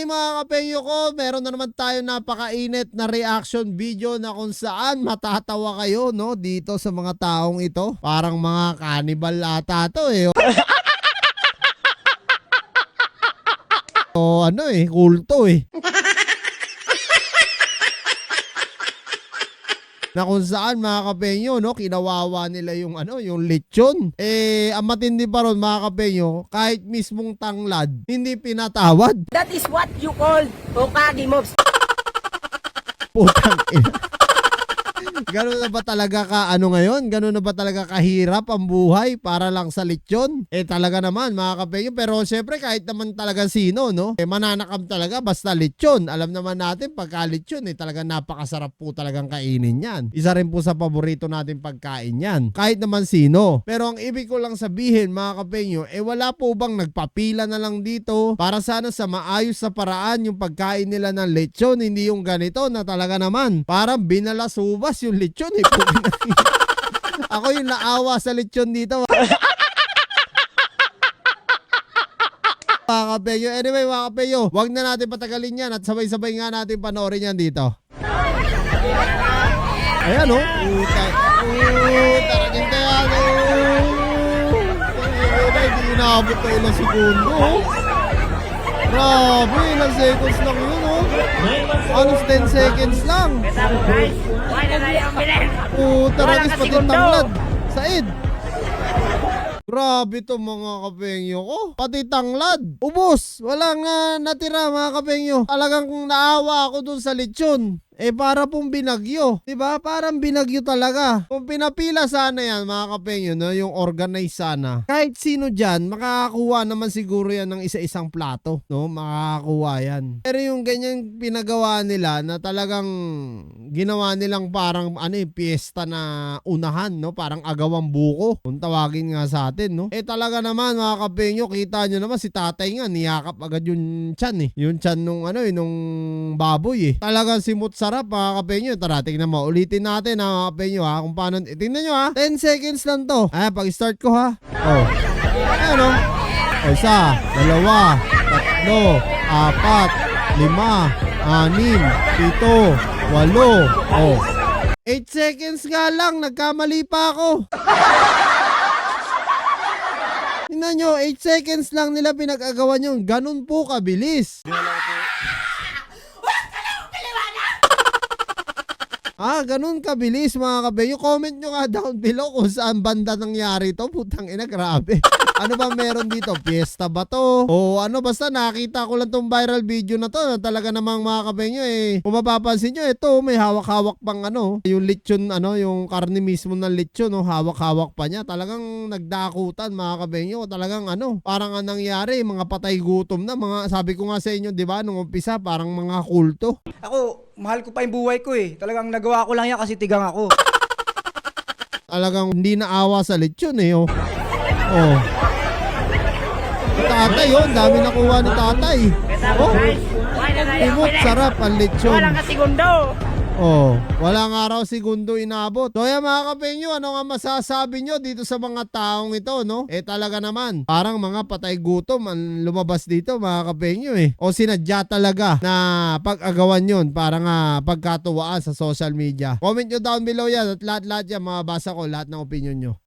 Anyway mga kapenyo ko, meron na naman tayo napakainit na reaction video na kung saan matatawa kayo no dito sa mga taong ito. Parang mga cannibal ata to eh. O ano eh, kulto eh. Na kung saan mga kapenyo no, kinawawa nila yung ano, yung lechon. Ang matindi pa ron mga kapenyo, kahit mismong tanglad, hindi pinatawad. That is what you call Hokage moves. Putang ina. Ganun na ba talaga ka ano ngayon? Ganun na ba talaga kahirap ang buhay para lang sa lechon? Talaga naman mga kapenyo. Pero syempre kahit naman talaga sino no, mananakam talaga basta lechon. Alam naman natin pagka lechon talaga napakasarap po talagang kainin yan. Isa rin po sa paborito natin pagkain yan. Kahit naman sino. Pero ang ibig ko lang sabihin mga kapenyo, wala po bang nagpapila na lang dito para sana sa maayos na paraan yung pagkain nila ng lechon, hindi yung ganito na talaga naman parang binalasubas yung lechon eh. Ako yung naawa sa lechon dito. Mga kapenyo. Anyway mga kapenyo, wag na natin patagalin yan at sabay-sabay nga natin panoorin yan dito. Ayan o. Tarating kaya o. Hindi inaabot na ilang segundo. Grabe, ilang seconds lang yun o. Alos 10 seconds lang. Taragis pati tanglad. Said. Grabe to mga kapengyo ko. Pati tanglad. Ubos. Walang natira mga kapengyo. Talagang naawa ako dun sa lechon. Para pong binagyo. Diba? Parang binagyo talaga. Kung pinapila sana yan mga kapengyo, no? Yung organize sana. Kahit sino dyan, makakakuha naman siguro yan ng isa-isang plato. No? Makakakuha yan. Pero yung ganyan pinagawa nila na talagang ginawa nilang parang piyesta na unahan. No? Parang agawang buko. Kung tawagin nga sa atin. No? Talaga naman mga kapengyo, kita nyo naman si tatay nga, niyakap agad yung tiyan eh. Yung tiyan nung nung baboy eh. Talagang simut sarap mga kapenyo. Tara, tingnan mo. Ulitin natin mga kapenyo ha. Kung paano. Tingnan nyo ha. 10 seconds lang to. Pag start ko ha. Ayan o. Isa, dalawa, tatlo, apat, lima, anim, pito, walo. 8 seconds nga lang. Nagkamali pa ako. Tingnan nyo. 8 seconds lang nila pinag-agawan yun. Ganun po kabilis. Ganun kabilis mga kapenyo. Comment nyo nga down below kung saan banda nangyari to. Putang ina, grabe. Ano ba meron dito? Fiesta ba to? O basta nakita ko lang tong viral video na to. Na talaga namang mga kapenyo kung mapapansin nyo, ito may hawak-hawak pang yung lechon, yung karne mismo ng lechon, hawak-hawak pa niya. Talagang nagdakutan mga kapenyo. Talagang parang nangyari, mga patay gutom na. Sabi ko nga sa inyo, di ba, nung umpisa, parang mga kulto. Ako, mahal ko pa yung buhay ko eh. Talagang nagawa ko lang yan kasi tigang ako. Talagang hindi naawa sa lechon eh. Tatay dami nakuha ni tatay. Timot, sarap ang lechon. Walang kasigundo. Walang araw segundo inabot. So yan mga kapenyo, ano nga masasabi nyo dito sa mga taong ito, no? Talaga naman, parang mga patay gutom ang lumabas dito mga kapenyo O sinadya talaga na pag-agawan yun para nga pagkatuwaan sa social media. Comment nyo down below yan at lahat-lahat yan, mababasa ko lahat ng opinion nyo.